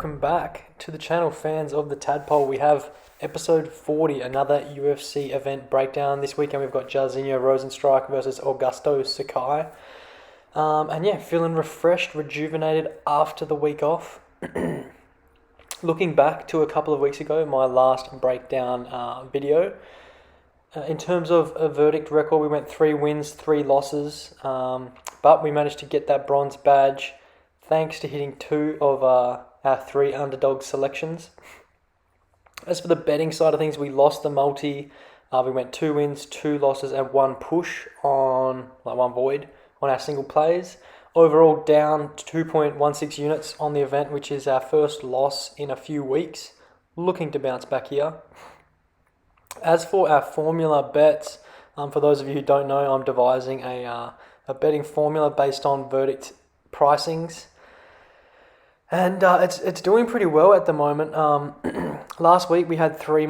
welcome back to the channel, fans of the Tadpole. We have episode 40, another UFC event breakdown. This weekend we've got Jairzinho Rozenstruik versus Augusto Sakai. And yeah, feeling refreshed, rejuvenated after the week off. Looking back to a couple of weeks ago, my last breakdown video. In terms of a verdict record, we went 3 wins, 3 losses, but we managed to get that bronze badge thanks to hitting 2 of our 3 underdog selections. As for the betting side of things, we lost the multi. We went 2 wins, 2 losses, and 1 push on, one void on our single plays. Overall, down 2.16 units on the event, which is our first loss in a few weeks. Looking to bounce back here. As for our formula bets, for those of you who don't know, I'm devising a betting formula based on verdict pricings. And it's doing pretty well at the moment. Last week we had 3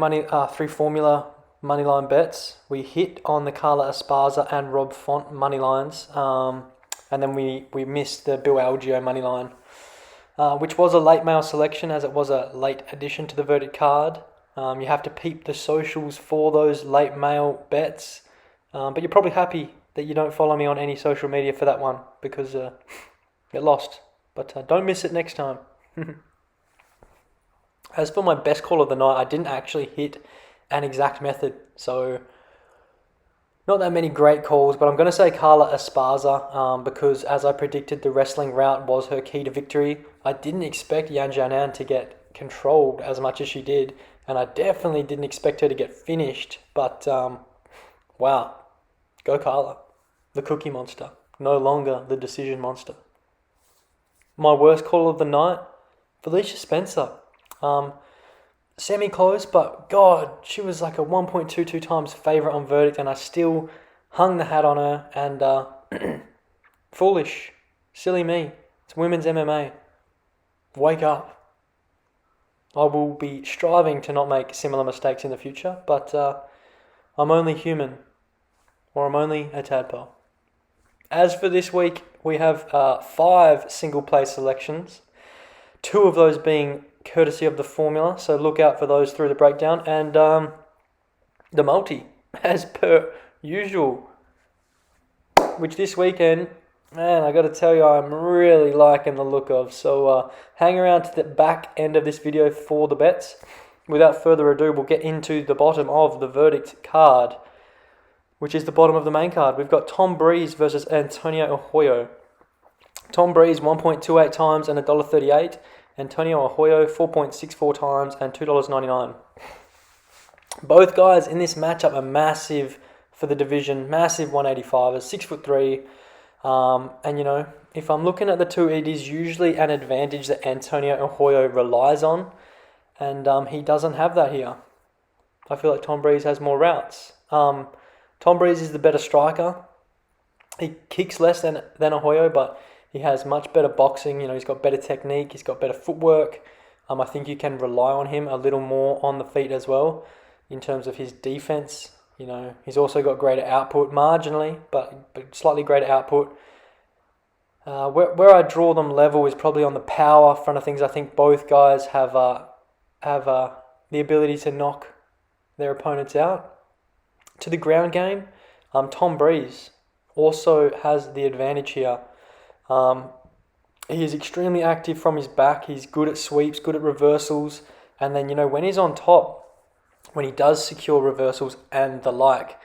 formula moneyline bets. We hit on the Carla Esparza and Rob Font moneylines. And then we missed the Bill Algeo moneyline, which was a late mail selection as it was a late addition to the verdict card. You have to peep the socials for those late mail bets. But you're probably happy that you don't follow me on any social media for that one because it lost. But don't miss it next time. As for my best call of the night, I didn't actually hit an exact method. So not that many great calls, but I'm going to say Carla Esparza because as I predicted, the wrestling route was her key to victory. I didn't expect Yan Jianan to get controlled as much as she did. And I definitely didn't expect her to get finished. But, wow. Go Carla. The cookie monster. No longer the decision monster. My worst call of the night, Felicia Spencer. Semi-close, but God, she was like a 1.22 times favourite on verdict. And I still hung the hat on her. And foolish. Silly me. It's women's MMA. Wake up. I will be striving to not make similar mistakes in the future, but I'm only human, or I'm only a tadpole. As for this week, we have 5 single play selections, 2 of those being courtesy of the formula, so look out for those through the breakdown, and the multi, as per usual, which this weekend, man, I got to tell you, I'm really liking the look of. So hang around to the back end of this video for the bets. Without further ado, we'll get into the bottom of the verdict card, which is the bottom of the main card. We've got Tom Breeze versus Antonio Ojo. Tom Breeze 1.28 times and $1.38. Antonio Ojo 4.64 times and $2.99. Both guys in this matchup are massive for the division. Massive 185ers, 6'3". And you know, if I'm looking at the two, it is usually an advantage that Antonio Ojo relies on, and he doesn't have that here. I feel like Tom Breeze has more routes. Tom Breeze is the better striker. He kicks less than Ojo, but he has much better boxing. You know, he's got better technique. He's got better footwork. I think you can rely on him a little more on the feet as well in terms of his defense. You know, he's also got greater output, marginally, but slightly greater output. Where I draw them level is probably on the power front of things. I think both guys have the ability to knock their opponents out. To the ground game, Tom Breeze also has the advantage here. He is extremely active from his back. He's good at sweeps, good at reversals, and then, you know, when he's on top, when he does secure reversals and the like,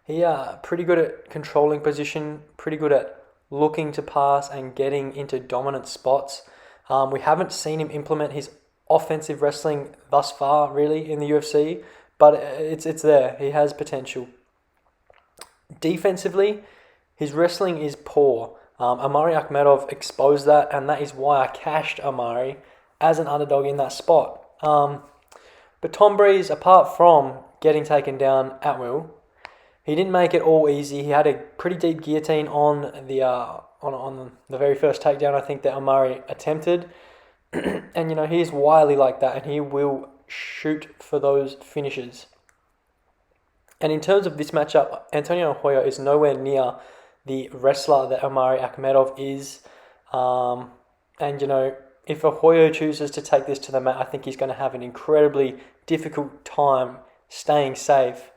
he pretty good at controlling position, pretty good at looking to pass and getting into dominant spots. We haven't seen him implement his offensive wrestling thus far, really, in the UFC, but it's there. He has potential. Defensively, his wrestling is poor. Amari Akhmedov exposed that, and that is why I cashed Amari as an underdog in that spot. But Tom Breeze, apart from getting taken down at will, he didn't make it all easy. He had a pretty deep guillotine on the very first takedown, I think, that Amari attempted. And, you know, he's wily like that, and he will shoot for those finishes. And in terms of this matchup, Antonio Ojo is nowhere near the wrestler that Amari Akhmedov is. And, you know, if Ahoyo chooses to take this to the mat, I think he's going to have an incredibly difficult time staying safe,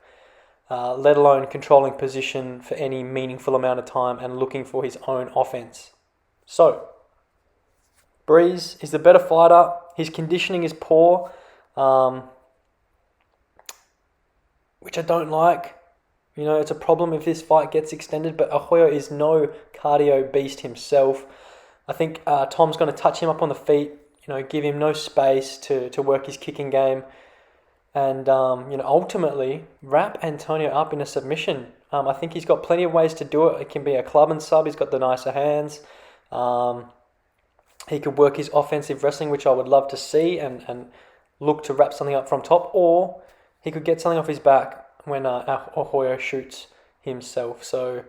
let alone controlling position for any meaningful amount of time and looking for his own offense. So, Breeze is the better fighter. His conditioning is poor, which I don't like. You know, it's a problem if this fight gets extended, but Ahoyo is no cardio beast himself. I think Tom's going to touch him up on the feet, give him no space to work his kicking game, and, ultimately wrap Antonio up in a submission. I think he's got plenty of ways to do it. It can be a club and sub. He's got the nicer hands. He could work his offensive wrestling, which I would love to see, and look to wrap something up from top, or he could get something off his back when Ahoyo shoots himself. So,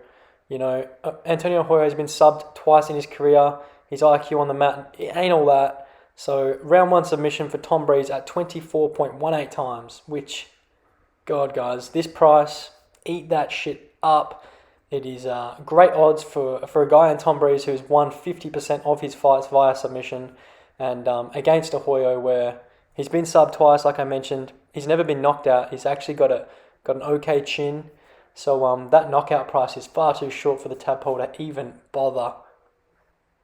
Antonio Ojo has been subbed twice in his career. His IQ on the mat, it ain't all that. So, round 1 submission for Tom Breeze at 24.18 times, which, God, guys, this price, eat that shit up. It is great odds for a guy in Tom Breeze who's won 50% of his fights via submission, and against Ahoyo, where he's been subbed twice, like I mentioned. He's never been knocked out. He's actually got an okay chin. So that knockout price is far too short for the Tadpole to even bother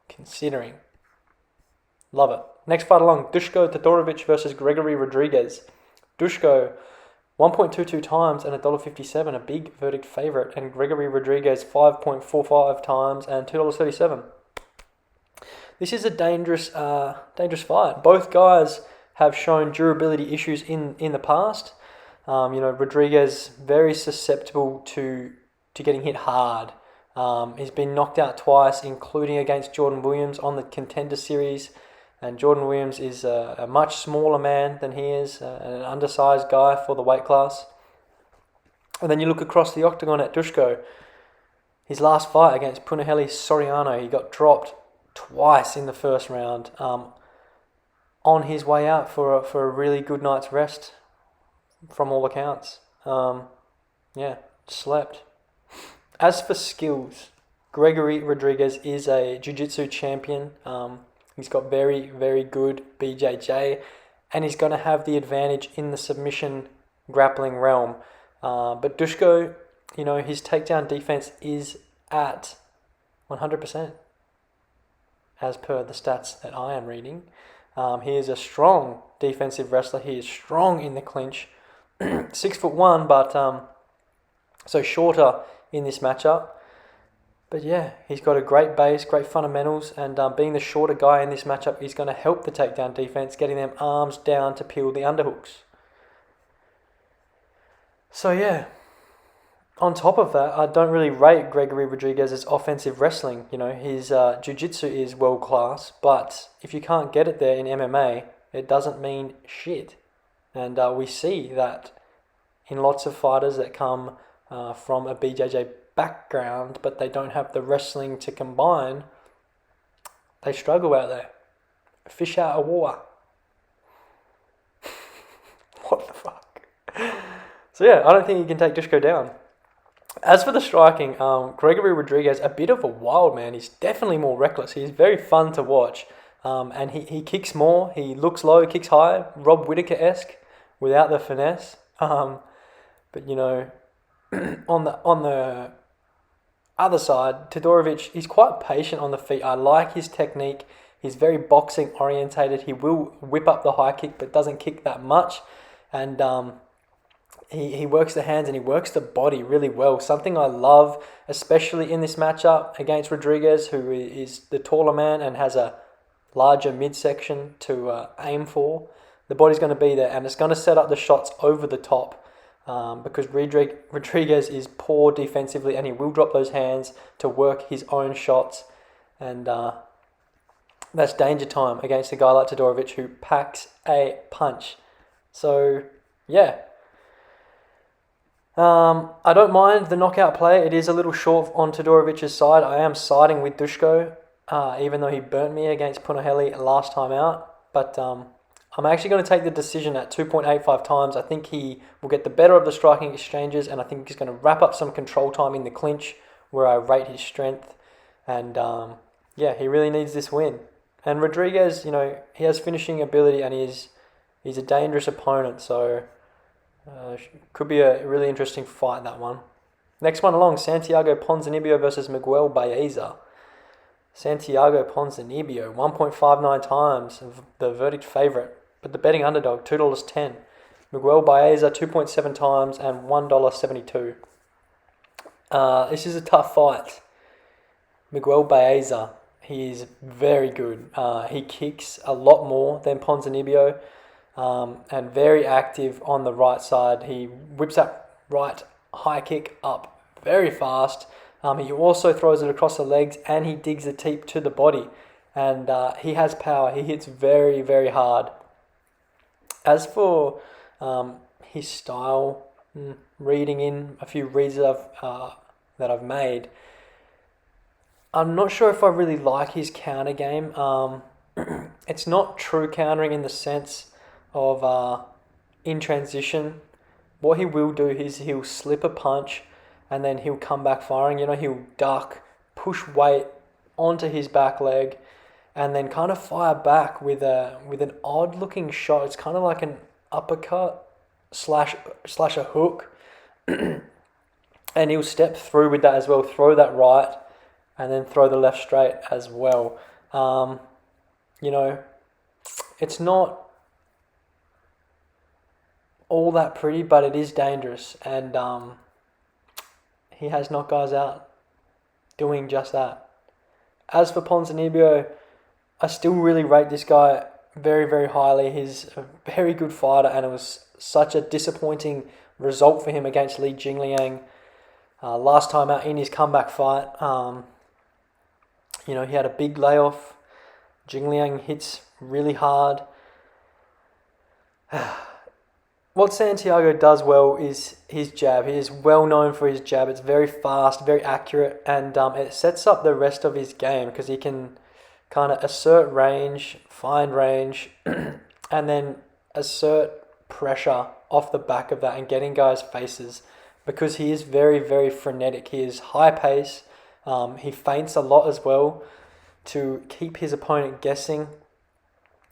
considering. Love it. Next fight along, Duško Todorovic versus Gregory Rodriguez. Duško, 1.22 times and $1.57, a big verdict favourite, and Gregory Rodriguez 5.45 times and $2.37. This is a dangerous fight. Both guys have shown durability issues in the past. Rodriguez very susceptible to getting hit hard. He's been knocked out twice, including against Jordan Williams on the Contender Series. And Jordan Williams is a much smaller man than he is, an undersized guy for the weight class. And then you look across the octagon at Duško. His last fight against Punahele Soriano, he got dropped twice in the first round. On his way out for a really good night's rest, from all accounts. Slept. As for skills, Gregory Rodriguez is a jiu-jitsu champion. He's got very, very good BJJ, and he's going to have the advantage in the submission grappling realm. But Duško, his takedown defense is at 100%, as per the stats that I am reading. He is a strong defensive wrestler. He is strong in the clinch. 6'1", but so shorter in this matchup. But yeah, he's got a great base, great fundamentals, and being the shorter guy in this matchup, he's going to help the takedown defense, getting them arms down to peel the underhooks. So yeah, on top of that, I don't really rate Gregory Rodriguez's offensive wrestling. His jiu-jitsu is world class, but if you can't get it there in MMA, it doesn't mean shit. And we see that in lots of fighters that come from a BJJ background, but they don't have the wrestling to combine, they struggle out there. Fish out of water. What the fuck? So yeah, I don't think you can take Duško down. As for the striking, Gregory Rodriguez, a bit of a wild man. He's definitely more reckless. He's very fun to watch. And he kicks more. He looks low, kicks high. Rob Whittaker-esque without the finesse. But on the other side, Todorovic, he's quite patient on the feet. I like his technique. He's very boxing orientated. He will whip up the high kick, but doesn't kick that much. And he works the hands and he works the body really well. Something I love, especially in this matchup against Rodriguez, who is the taller man and has a larger midsection to aim for. The body's going to be there, and it's going to set up the shots over the top. Because Rodriguez is poor defensively, and he will drop those hands to work his own shots, and that's danger time against a guy like Todorovic who packs a punch. So yeah, I don't mind the knockout play. It is a little short on Todorovic's side. I am siding with Duško, even though he burnt me against Punahele last time out, but I'm actually going to take the decision at 2.85 times. I think he will get the better of the striking exchanges, and I think he's going to wrap up some control time in the clinch where I rate his strength. And he really needs this win. And Rodriguez, he has finishing ability and he's a dangerous opponent, so could be a really interesting fight, that one. Next one along, Santiago Ponzinibbio versus Miguel Baeza. Santiago Ponzinibbio, 1.59 times, the verdict favourite, but the betting underdog, $2.10. Miguel Baeza, 2.7 times and $1.72. This is a tough fight. Miguel Baeza, he is very good. He kicks a lot more than Ponzinibbio, and very active on the right side. He whips that right high kick up very fast. He also throws it across the legs and he digs the teep to the body. And he has power. He hits very, very hard. As for his style, reading in a few reads that I've made, I'm not sure if I really like his counter game. It's not true countering in the sense of in transition. What he will do is he'll slip a punch and then he'll come back firing. He'll duck, push weight onto his back leg, and then kind of fire back with an odd looking shot. It's kind of like an uppercut slash a hook, and he'll step through with that as well. Throw that right, and then throw the left straight as well. It's not all that pretty, but it is dangerous, and he has knocked guys out doing just that. As for Ponzinibbio, I still really rate this guy very, very highly. He's a very good fighter, and it was such a disappointing result for him against Li Jingliang last time out in his comeback fight. He had a big layoff. Jingliang hits really hard. What Santiago does well is his jab. He is well known for his jab. It's very fast, very accurate, and it sets up the rest of his game because he can kind of assert range, find range, and then assert pressure off the back of that and getting guys' faces, because he is very, very frenetic. He is high pace. He feints a lot as well to keep his opponent guessing,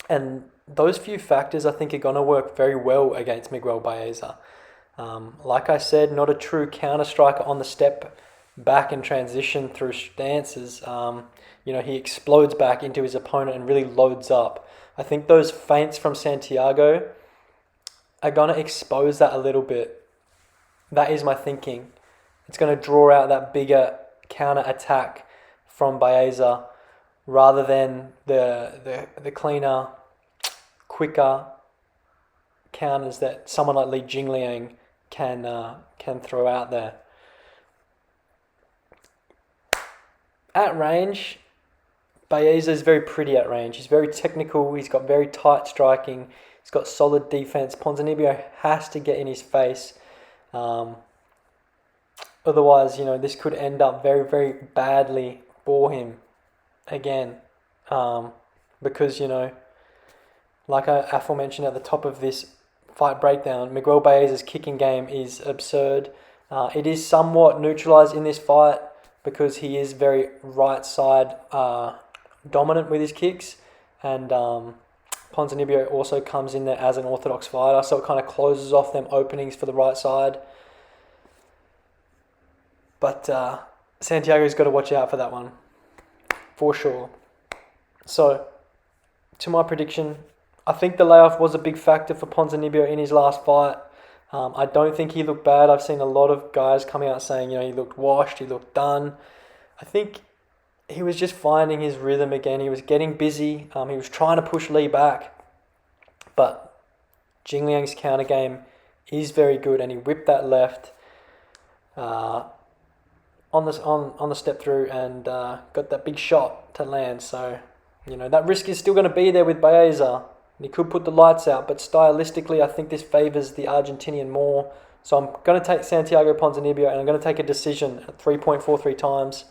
and those few factors I think are going to work very well against Miguel Baeza. Like I said, not a true counter striker on the step back and transition through stances. He explodes back into his opponent and really loads up. I think those feints from Santiago are going to expose that a little bit. That is my thinking. It's going to draw out that bigger counter attack from Baeza rather than the cleaner, quicker counters that someone like Li Jingliang can throw out there. At range, Baeza is very pretty at range. He's very technical. He's got very tight striking. He's got solid defense. Ponzinibbio has to get in his face. Otherwise, this could end up very, very badly for him again. Because, like I aforementioned at the top of this fight breakdown, Miguel Baeza's kicking game is absurd. It is somewhat neutralized in this fight because he is very right side dominant with his kicks, and Ponzinibbio also comes in there as an orthodox fighter, so it kind of closes off them openings for the right side. But Santiago's got to watch out for that one, for sure. So, to my prediction, I think the layoff was a big factor for Ponzinibbio in his last fight. I don't think he looked bad. I've seen a lot of guys coming out saying, he looked washed, he looked done. I think he was just finding his rhythm again. He was getting busy. He was trying to push Lee back. But Jingliang's counter game is very good, and he whipped that left on the step through and got that big shot to land. So, that risk is still going to be there with Baeza. He could put the lights out, but stylistically, I think this favours the Argentinian more. So I'm going to take Santiago Ponzinibbio, and I'm going to take a decision at 3.43 times.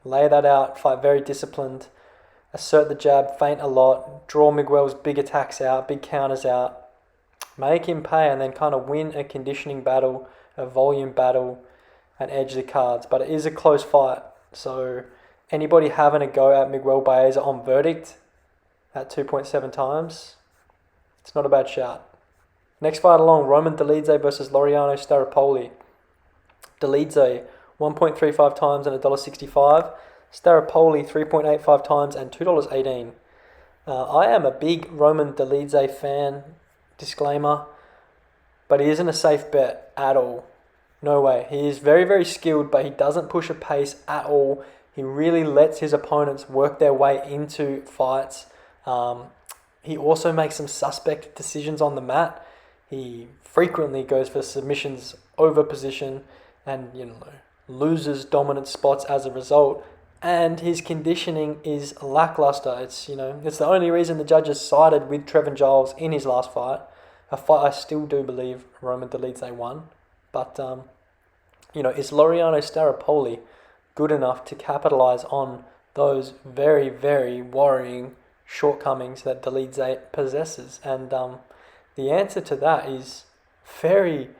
Lay that out, fight very disciplined, assert the jab, feint a lot, draw Miguel's big attacks out, big counters out, make him pay, and then kind of win a conditioning battle, a volume battle, and edge the cards. But it is a close fight, so Anybody having a go at Miguel Baeza on verdict at 2.7 times? It's not a bad shout. Next fight along, Roman Daliza versus Lauriano Starapoli. Daliza, 1.35 times and $1.65. Starapoli, 3.85 times and $2.18. I am a big Roman Daliza fan, disclaimer, but he isn't a safe bet at all. No way. He is very, very skilled, but he doesn't push a pace at all. He really lets his opponents work their way into fights. He also makes some suspect decisions on the mat. He frequently goes for submissions over position and, loses dominant spots as a result. And his conditioning is lackluster. It's the only reason the judges sided with Trevin Giles in his last fight. A fight I still do believe Roman Daliza won. But, is Lauriano Starapoli good enough to capitalize on those very, very worrying shortcomings that Daliza possesses? And the answer to that is very,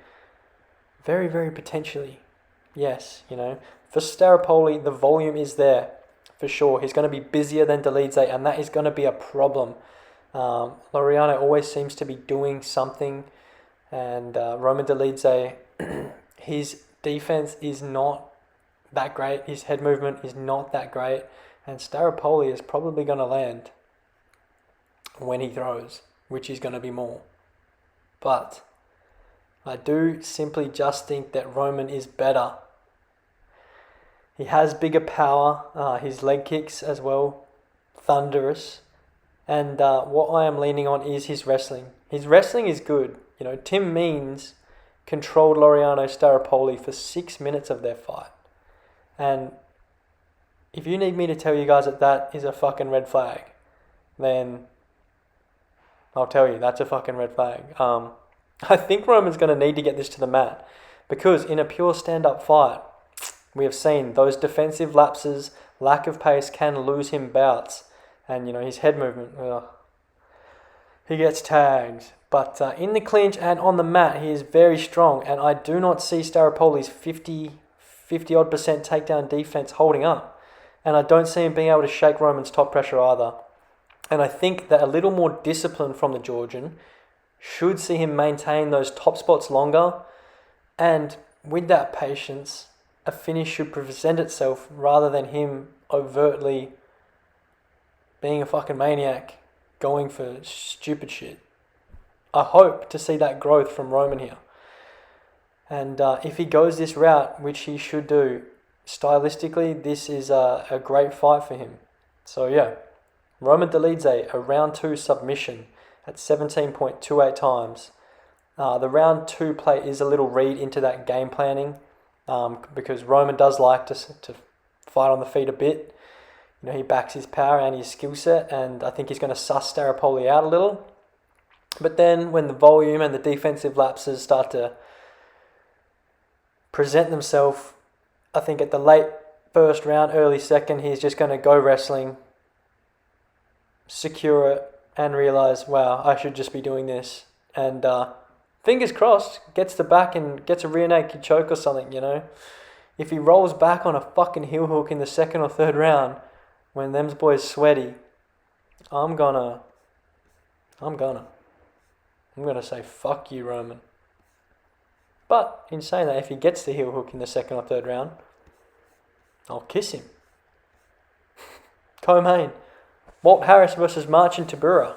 very, very potentially yes. For Starapoli, the volume is there for sure. He's going to be busier than Daliza, and that is going to be a problem. Lauriano always seems to be doing something, and Roman Daliza, his defense is not that great. His head movement is not that great, and Starapoli is probably going to land when he throws, which is going to be more. But I do simply just think that Roman is better. He has bigger power, his leg kicks as well, thunderous. And what I am leaning on is his wrestling. His wrestling is good. Tim Means controlled Lauriano Starapoli for 6 minutes of their fight. And if you need me to tell you guys that is a fucking red flag, then I'll tell you, that's a fucking red flag. I think Roman's going to need to get this to the mat, because in a pure stand-up fight, we have seen those defensive lapses, lack of pace can lose him bouts. And, his head movement, he gets tagged. But in the clinch and on the mat, he is very strong. And I do not see Starapoli's 50-odd% takedown defense holding up. And I don't see him being able to shake Roman's top pressure either. And I think that a little more discipline from the Georgian should see him maintain those top spots longer. And with that patience, a finish should present itself rather than him overtly being a fucking maniac, going for stupid shit. I hope to see that growth from Roman here. And if he goes this route, which he should do, stylistically, this is a great fight for him. So yeah, Roman Daliza, a round 2 submission at 17.28 times. The round 2 play is a little read into that game planning, because Roman does like to fight on the feet a bit. He backs his power and his skill set, and I think he's going to suss Starapoli out a little. But then when the volume and the defensive lapses start to present themselves, I think at the late first round, early second, he's just going to go wrestling, secure it, and realise, wow, I should just be doing this. And fingers crossed, gets the back and gets a rear naked choke or something, If he rolls back on a fucking heel hook in the second or third round, when them's boys sweaty, I'm gonna say fuck you, Roman. But in saying that, if he gets the heel hook in the second or third round, I'll kiss him. Co-main, Walt Harris versus Marcin Tybura.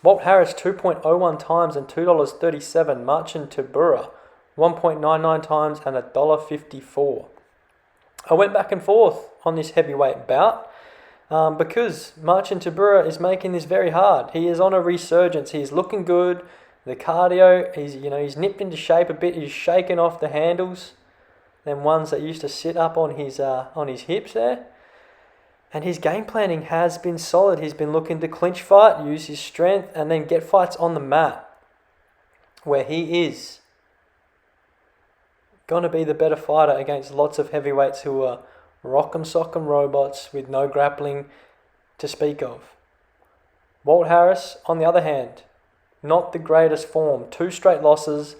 Walt Harris 2.01 times and $2.37. Marcin Tybura 1.99 times and $1.54. I went back and forth on this heavyweight bout because Marcin Tybura is making this very hard. He is on a resurgence. He's looking good. The cardio, he's nipped into shape a bit. He's shaking off the handles, them ones that used to sit up on his hips there. And his game planning has been solid. He's been looking to clinch fight, use his strength, and then get fights on the mat, where he is going to be the better fighter against lots of heavyweights who are rock'em sock'em robots with no grappling to speak of. Walt Harris, on the other hand, not the greatest form. 2 straight losses.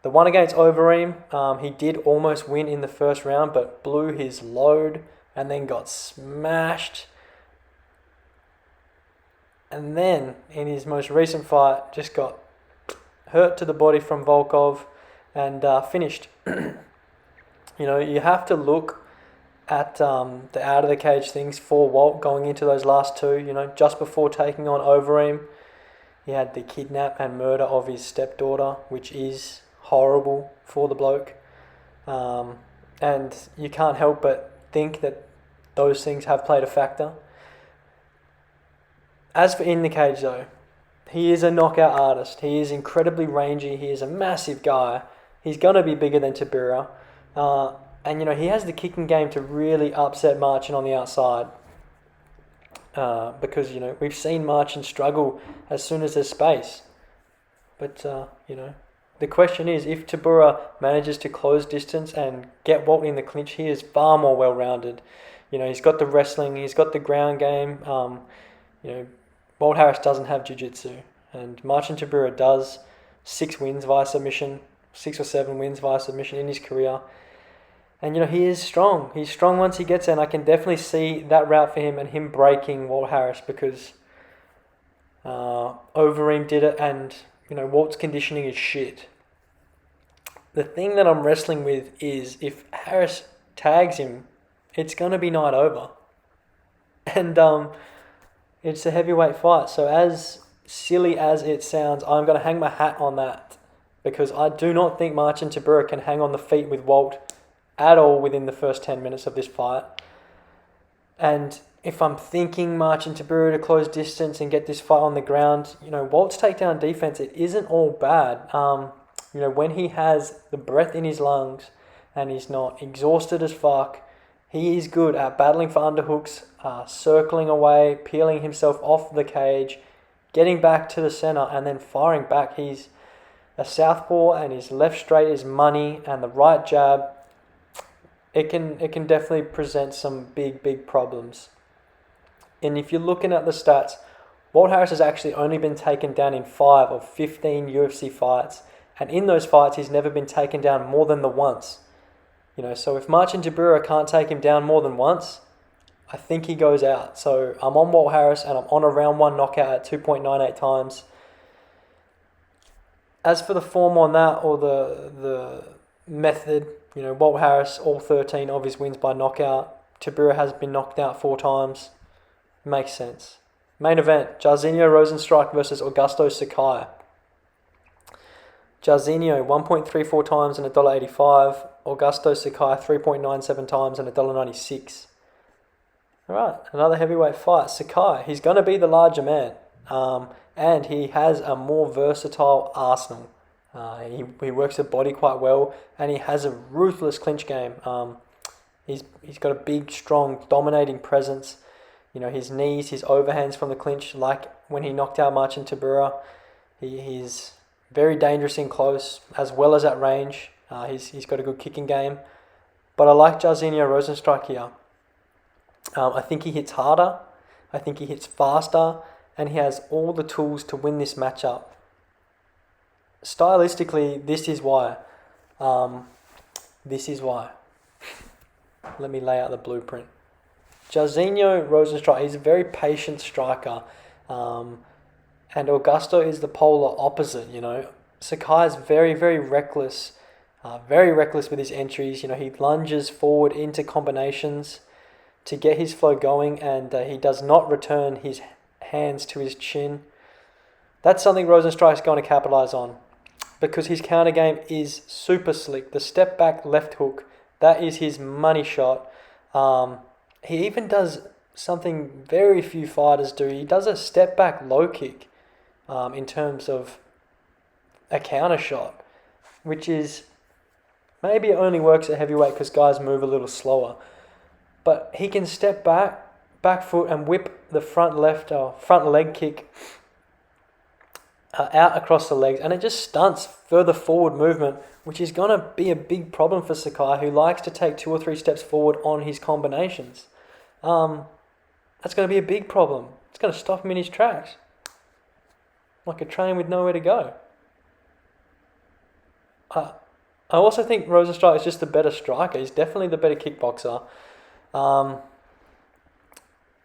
The one against Overeem, he did almost win in the first round, but blew his load and then got smashed. And then, in his most recent fight, just got hurt to the body from Volkov and finished. You have to look at the out of the cage things for Walt going into those last two. Just before taking on Overeem, he had the kidnap and murder of his stepdaughter, which is horrible for the bloke. And you can't help but think that those things have played a factor. As for in the cage though, he is a knockout artist. He is incredibly rangy. He is a massive guy. He's going to be bigger than Tybura. And he has the kicking game to really upset Marcin on the outside. Because, we've seen Marcin struggle as soon as there's space. But, the question is, if Tybura manages to close distance and get Walt in the clinch, he is far more well-rounded. He's got the wrestling, he's got the ground game. Walt Harris doesn't have jiu-jitsu, and Marcin Tybura does. 6 wins via submission, 6 or 7 wins via submission in his career. And, he is strong. He's strong once he gets there, and I can definitely see that route for him and him breaking Walt Harris because Overeem did it, and, Walt's conditioning is shit. The thing that I'm wrestling with is if Harris tags him, it's going to be night over. And it's a heavyweight fight. So as silly as it sounds, I'm going to hang my hat on that because I do not think Marcin Tybura can hang on the feet with Walt at all within the first 10 minutes of this fight. And if I'm thinking Marcin Tybura to close distance and get this fight on the ground, Walt's takedown defense, it isn't all bad. When he has the breath in his lungs and he's not exhausted as fuck, he is good at battling for underhooks, circling away, peeling himself off the cage, getting back to the center and then firing back. He's a southpaw and his left straight is money and the right jab, it can definitely present some big problems. And if you're looking at the stats, Walt Harris has actually only been taken down in 5 of 15 UFC fights. And in those fights, he's never been taken down more than the once. So if Marcin Tybura can't take him down more than once, I think he goes out. So I'm on Walt Harris and I'm on a round 1 knockout at 2.98 times. As for the form on that or the method, Walt Harris, all 13 of his wins by knockout. Tybura has been knocked out 4 times. Makes sense. Main event, Jairzinho Rozenstruik versus Augusto Sakai. Jairzinho 1.34 times and $1.85. Augusto Sakai 3.97 times and $1.96. Alright, another heavyweight fight. Sakai, he's going to be the larger man. And he has a more versatile arsenal. He works the body quite well and he has a ruthless clinch game. He's got a big, strong, dominating presence. His knees, his overhands from the clinch, like when he knocked out Marcin Tybura. He's very dangerous in close as well as at range. He's got a good kicking game. But I like Jairzinho Rozenstruik here. I think he hits harder. I think he hits faster. And he has all the tools to win this matchup. Stylistically, this is why. Let me lay out the blueprint. Jairzinho Rozenstruik, he's a very patient striker. And Augusto is the polar opposite, Sakai is very, very reckless. Very reckless with his entries. He lunges forward into combinations to get his flow going, and he does not return his hands to his chin. That's something Rozenstruik is going to capitalize on because his counter game is super slick. The step back left hook, that is his money shot. He even does something very few fighters do. He does a step back low kick in terms of a counter shot, which is maybe it only works at heavyweight because guys move a little slower. But he can step back foot and whip the front leg kick out across the legs, and it just stunts further forward movement, which is going to be a big problem for Sakai, who likes to take 2 or 3 steps forward on his combinations. That's going to be a big problem. It's going to stop him in his tracks, like a train with nowhere to go. I also think Rozenstruik is just the better striker. He's definitely the better kickboxer.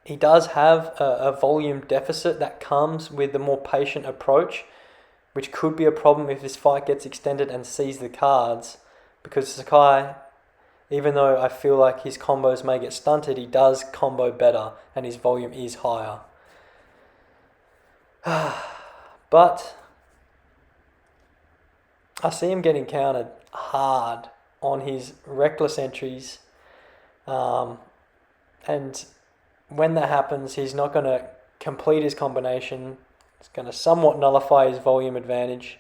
He does have a volume deficit that comes with the more patient approach, which could be a problem if this fight gets extended and sees the cards, because Sakai, even though I feel like his combos may get stunted, he does combo better and his volume is higher. But I see him getting countered hard on his reckless entries, and when that happens, he's not going to complete his combination. It's going to somewhat nullify his volume advantage.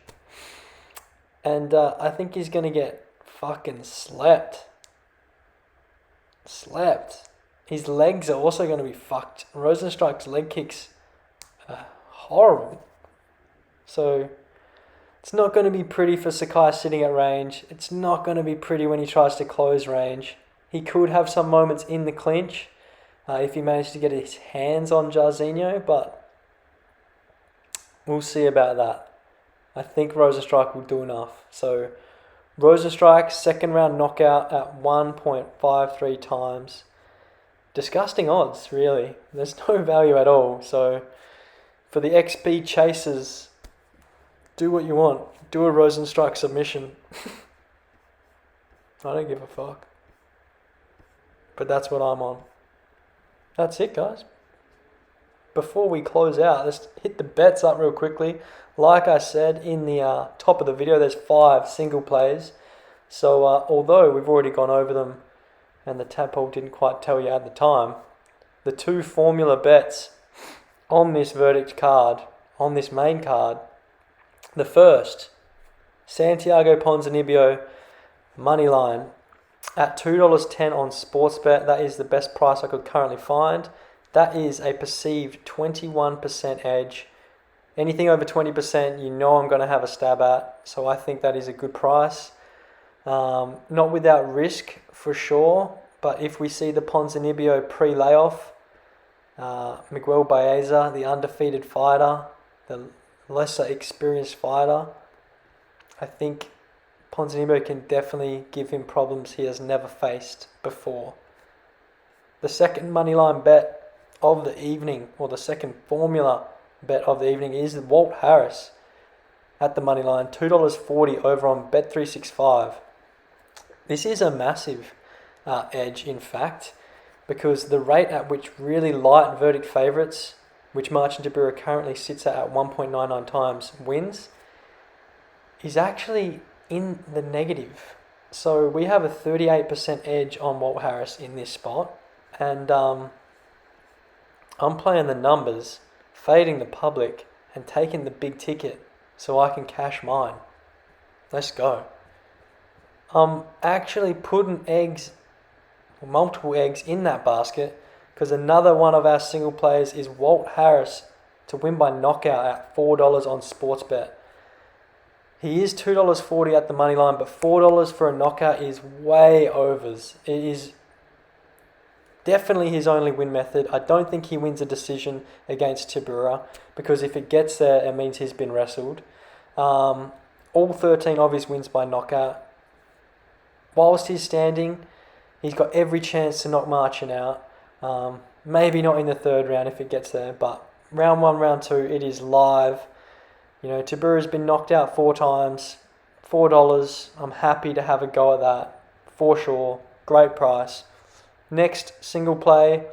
And I think he's going to get fucking slept. His legs are also going to be fucked. Rozenstruik's leg kicks are horrible. So it's not going to be pretty for Sakai sitting at range. It's not going to be pretty when he tries to close range. He could have some moments in the clinch if he managed to get his hands on Jairzinho, but we'll see about that. I think Rozenstruik will do enough. So Rozenstruik, second round knockout at 1.53 times. Disgusting odds, really. There's no value at all. So for the XP chasers, do what you want. Do a Rozenstruik submission. I don't give a fuck. But that's what I'm on. That's it, guys. Before we close out, let's hit the bets up real quickly. Like I said in the top of the video, there's 5 single plays. So although we've already gone over them and the Tadpole didn't quite tell you at the time, the 2 formula bets on this verdict card, on this main card, the first, Santiago Ponzinibbio money line at $2.10 on Sportsbet. That is the best price I could currently find. That is a perceived 21% edge. Anything over 20%, you know I'm going to have a stab at. So I think that is a good price. Not without risk for sure. But if we see the Ponzinibbio pre-layoff, Miguel Baeza, the undefeated fighter, the lesser experienced fighter, I think Ponzinibbio can definitely give him problems he has never faced before. The second moneyline bet of the evening, or the second formula bet of the evening, is Walt Harris at the moneyline, $2.40 over on Bet365. This is a massive edge, in fact, because the rate at which really light verdict favourites, which Marcin Tybura currently sits at 1.99 times wins, is actually in the negative. So we have a 38% edge on Walt Harris in this spot, and I'm playing the numbers, fading the public, and taking the big ticket so I can cash mine. Let's go. I'm actually putting multiple eggs in that basket, because another one of our single players is Walt Harris to win by knockout at $4 on Sportsbet. He is $2.40 at the money line, but $4 for a knockout is way overs. It is definitely his only win method. I don't think he wins a decision against Tybura, because if it gets there, it means he's been wrestled. All 13 of his wins by knockout. Whilst he's standing, he's got every chance to knock Marcin out. Maybe not in the third round if it gets there, but round 1, round 2, it is live. You know, Tybura's been knocked out 4 times. $4. I'm happy to have a go at that, for sure. Great price. Next single play,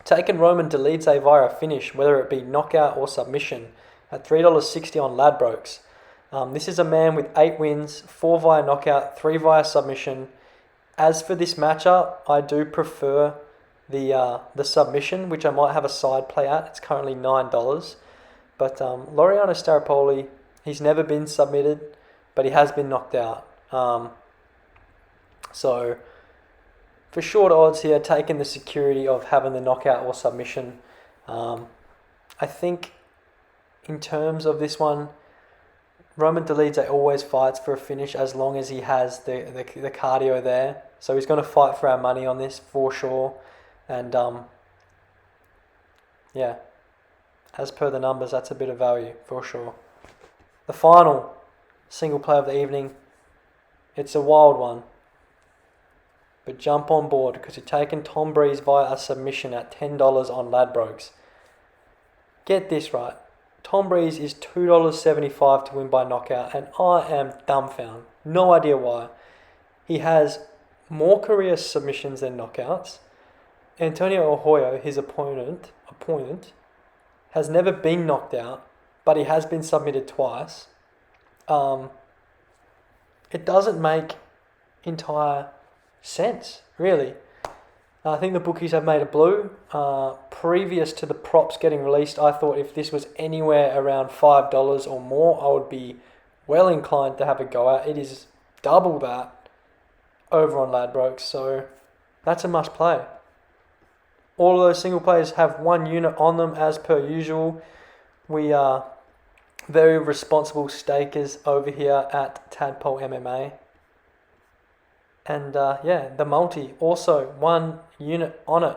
taking Roman Daliza via a finish, whether it be knockout or submission, at $3.60 on Ladbrokes. This is a man with 8 wins, 4 via knockout, 3 via submission. As for this matchup, I do prefer the submission, which I might have a side play at. It's currently $9. But Lauriano Starapoli, he's never been submitted, but he has been knocked out. So for short odds here, taking the security of having the knockout or submission. I think in terms of this one, Roman Daliza always fights for a finish as long as he has the cardio there. So he's going to fight for our money on this for sure. And yeah, as per the numbers, that's a bit of value for sure. The final single play of the evening, it's a wild one. but jump on board because you're taking Tom Breeze via a submission at $10 on Ladbrokes. Get this right. Tom Breeze is $2.75 to win by knockout, and I am dumbfounded. No idea why. He has more career submissions than knockouts. Antonio Ojo, his opponent, has never been knocked out, but he has been submitted twice. It doesn't make entire sense, really. I think the bookies have made a blue. Previous to the props getting released, I thought if this was anywhere around $5 or more, I would be well inclined to have a go at. It is double that over on Ladbrokes, so that's a must play. All of those single players have one unit on them as per usual. We are very responsible stakers over here at Tadpole MMA. And the multi, also one unit on it.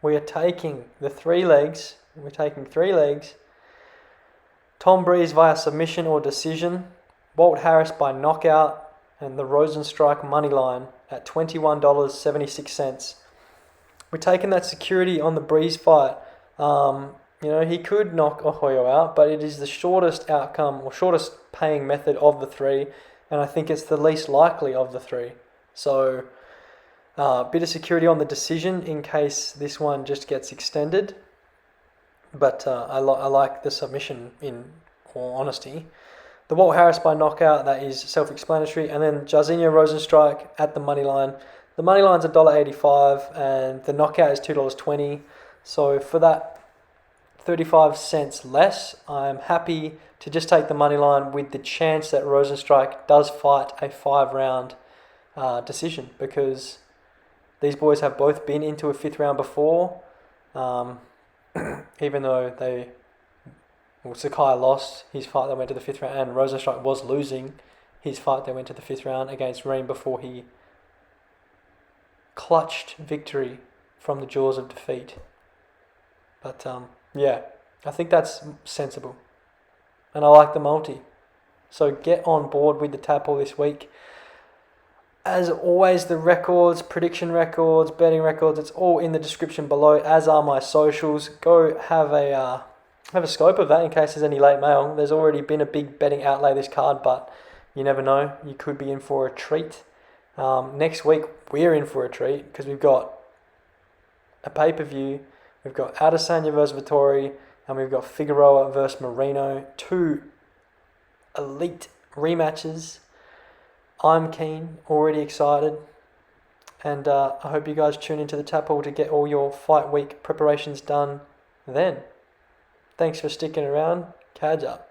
We are taking the 3 legs. We're taking 3 legs. Tom Breeze via submission or decision. Walt Harris by knockout. And the Rozenstruik money line at $21.76. We're taking that security on the Breeze fight. He could knock Ojo out, but it is the shortest outcome or shortest paying method of the 3. And I think it's the least likely of the 3. So, bit of security on the decision in case this one just gets extended. But I like the submission in all honesty. The Walt Harris by knockout, that is self-explanatory. And then Jairzinho Rozenstruik at the money line. The money line's $1.85 and the knockout is $2.20. So for that 35 cents less, I'm happy to just take the money line with the chance that Rozenstruik does fight a 5-round decision, because these boys have both been into a 5th round before, even though Sakai lost his fight that went to the 5th round, and Rozenstruik was losing his fight that went to the 5th round against Reem before he clutched victory from the jaws of defeat. But I think that's sensible. And I like the multi. So get on board with the Tadpole this week. As always, the records, prediction records, betting records, it's all in the description below, as are my socials. Go have a scope of that in case there's any late mail. There's already been a big betting outlay this card, but you never know. You could be in for a treat. Next week, we're in for a treat because we've got a pay-per-view. We've got Adesanya versus Vettori, and we've got Figueroa versus Moreno. 2 elite rematches. I'm keen, already excited, and I hope you guys tune into the Tadpole to get all your fight week preparations done then. Thanks for sticking around. Cadge up.